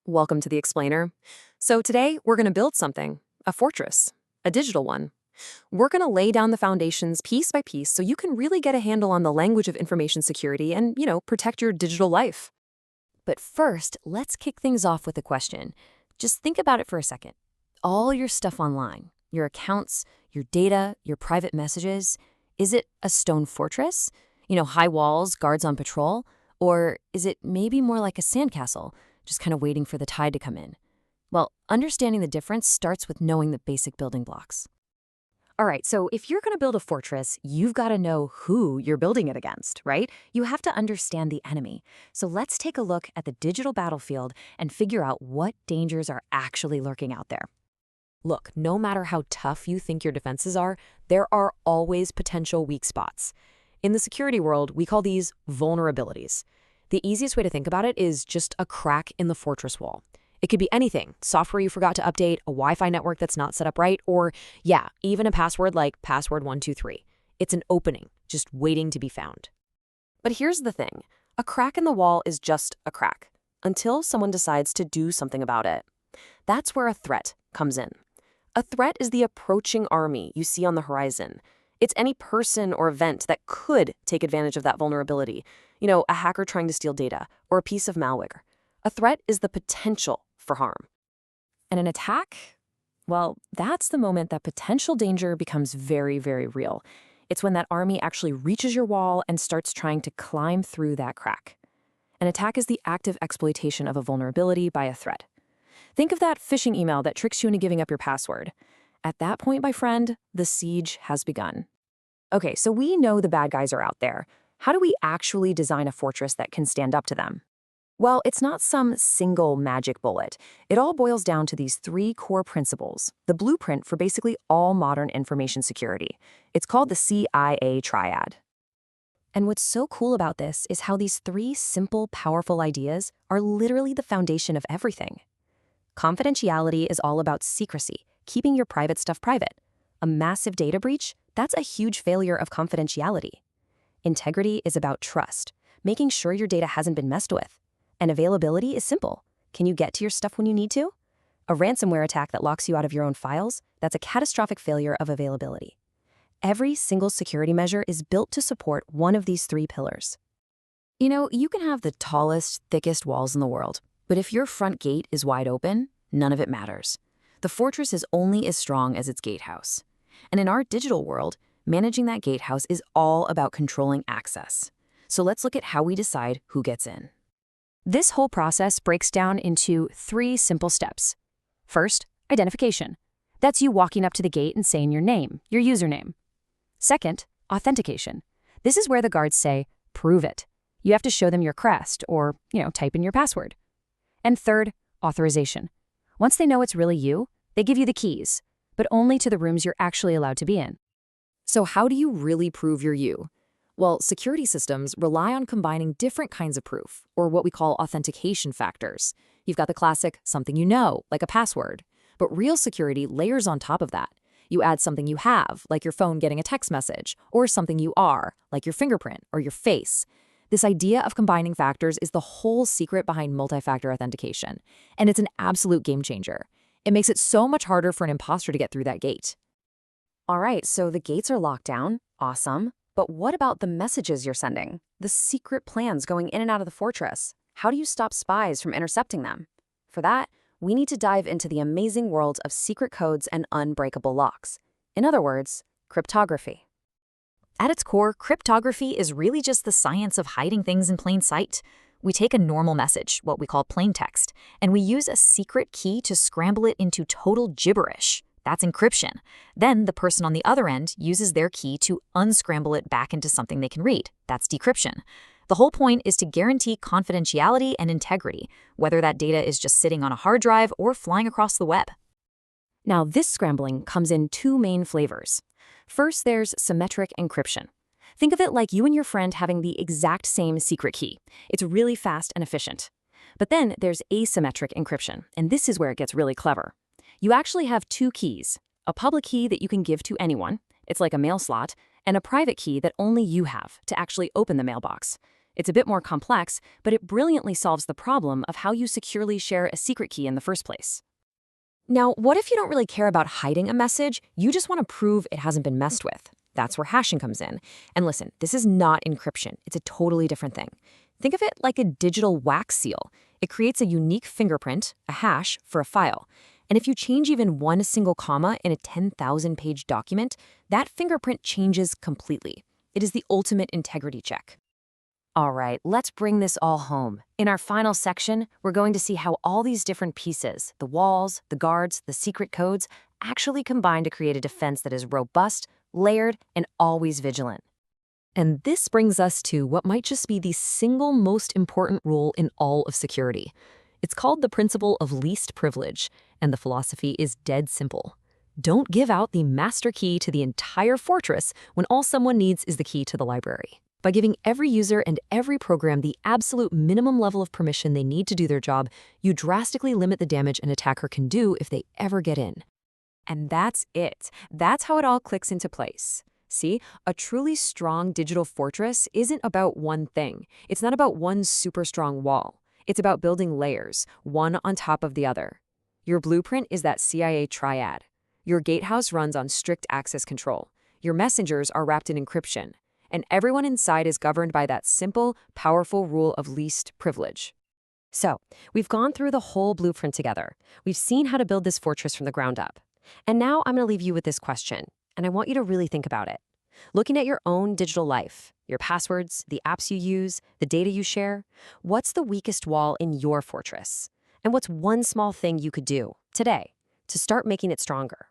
Welcome to the Explainer. So today we're going to build something, a fortress, a digital one. We're going to lay down the foundations piece by piece so you can really get a handle on the language of information security and, protect your digital life. But first, let's kick things off with a question. Just think about it for a second. All your stuff online, your accounts, your data, your private messages, is it a stone fortress? High walls, guards on patrol? Or is it maybe more like a sandcastle, just kind of waiting for the tide to come in? Well, understanding the difference starts with knowing the basic building blocks. All right, so if you're going to build a fortress, you've got to know who you're building it against, right? You have to understand the enemy. So let's take a look at the digital battlefield and figure out what dangers are actually lurking out there. Look, no matter how tough you think your defenses are, there are always potential weak spots. In the security world, we call these vulnerabilities. The easiest way to think about it is just a crack in the fortress wall. It could be anything, software you forgot to update, a Wi-Fi network that's not set up right, or, even a password like password123. It's an opening, just waiting to be found. But here's the thing. A crack in the wall is just a crack, until someone decides to do something about it. That's where a threat comes in. A threat is the approaching army you see on the horizon. It's any person or event that could take advantage of that vulnerability. A hacker trying to steal data, or a piece of malware. A threat is the potential for harm. And an attack? Well, that's the moment that potential danger becomes very, very real. It's when that army actually reaches your wall and starts trying to climb through that crack. An attack is the active exploitation of a vulnerability by a threat. Think of that phishing email that tricks you into giving up your password. At that point, my friend, the siege has begun. Okay, so we know the bad guys are out there. How do we actually design a fortress that can stand up to them? Well, it's not some single magic bullet. It all boils down to these three core principles, the blueprint for basically all modern information security. It's called the CIA triad. And what's so cool about this is how these three simple, powerful ideas are literally the foundation of everything. Confidentiality is all about secrecy, keeping your private stuff private. A massive data breach, that's a huge failure of confidentiality. Integrity is about trust, making sure your data hasn't been messed with. And availability is simple. Can you get to your stuff when you need to? A ransomware attack that locks you out of your own files, that's a catastrophic failure of availability. Every single security measure is built to support one of these three pillars. You can have the tallest, thickest walls in the world, but if your front gate is wide open, none of it matters. The fortress is only as strong as its gatehouse. And in our digital world, managing that gatehouse is all about controlling access. So let's look at how we decide who gets in. This whole process breaks down into three simple steps. First, identification. That's you walking up to the gate and saying your name, your username. Second, authentication. This is where the guards say, prove it. You have to show them your crest or, type in your password. And third, authorization. Once they know it's really you, they give you the keys, but only to the rooms you're actually allowed to be in. So how do you really prove you're you? Well, security systems rely on combining different kinds of proof, or what we call authentication factors. You've got the classic something you know, like a password. But real security layers on top of that. You add something you have, like your phone getting a text message, or something you are, like your fingerprint or your face. This idea of combining factors is the whole secret behind multi-factor authentication, and it's an absolute game changer. It makes it so much harder for an imposter to get through that gate. All right, so the gates are locked down. Awesome. But what about the messages you're sending? The secret plans going in and out of the fortress? How do you stop spies from intercepting them? For that, we need to dive into the amazing world of secret codes and unbreakable locks. In other words, cryptography. At its core, cryptography is really just the science of hiding things in plain sight. We take a normal message, what we call plain text, and we use a secret key to scramble it into total gibberish. That's encryption. Then the person on the other end uses their key to unscramble it back into something they can read. That's decryption. The whole point is to guarantee confidentiality and integrity, whether that data is just sitting on a hard drive or flying across the web. Now, this scrambling comes in two main flavors. First, there's symmetric encryption. Think of it like you and your friend having the exact same secret key. It's really fast and efficient. But then there's asymmetric encryption, and this is where it gets really clever. You actually have two keys, a public key that you can give to anyone, it's like a mail slot, and a private key that only you have to actually open the mailbox. It's a bit more complex, but it brilliantly solves the problem of how you securely share a secret key in the first place. Now, what if you don't really care about hiding a message? You just want to prove it hasn't been messed with. That's where hashing comes in. And listen, this is not encryption. It's a totally different thing. Think of it like a digital wax seal. It creates a unique fingerprint, a hash, for a file. And if you change even one single comma in a 10,000-page document, that fingerprint changes completely. It is the ultimate integrity check. All right, let's bring this all home. In our final section, we're going to see how all these different pieces, the walls, the guards, the secret codes, actually combine to create a defense that is robust, layered, and always vigilant. And this brings us to what might just be the single most important rule in all of security. It's called the principle of least privilege, and the philosophy is dead simple. Don't give out the master key to the entire fortress when all someone needs is the key to the library. By giving every user and every program the absolute minimum level of permission they need to do their job, you drastically limit the damage an attacker can do if they ever get in. And that's it. That's how it all clicks into place. See, a truly strong digital fortress isn't about one thing. It's not about one super strong wall. It's about building layers, one on top of the other. Your blueprint is that CIA triad. Your gatehouse runs on strict access control. Your messengers are wrapped in encryption. And everyone inside is governed by that simple, powerful rule of least privilege. So, we've gone through the whole blueprint together. We've seen how to build this fortress from the ground up. And now I'm going to leave you with this question, and I want you to really think about it. Looking at your own digital life, your passwords, the apps you use, the data you share, what's the weakest wall in your fortress? And what's one small thing you could do today to start making it stronger?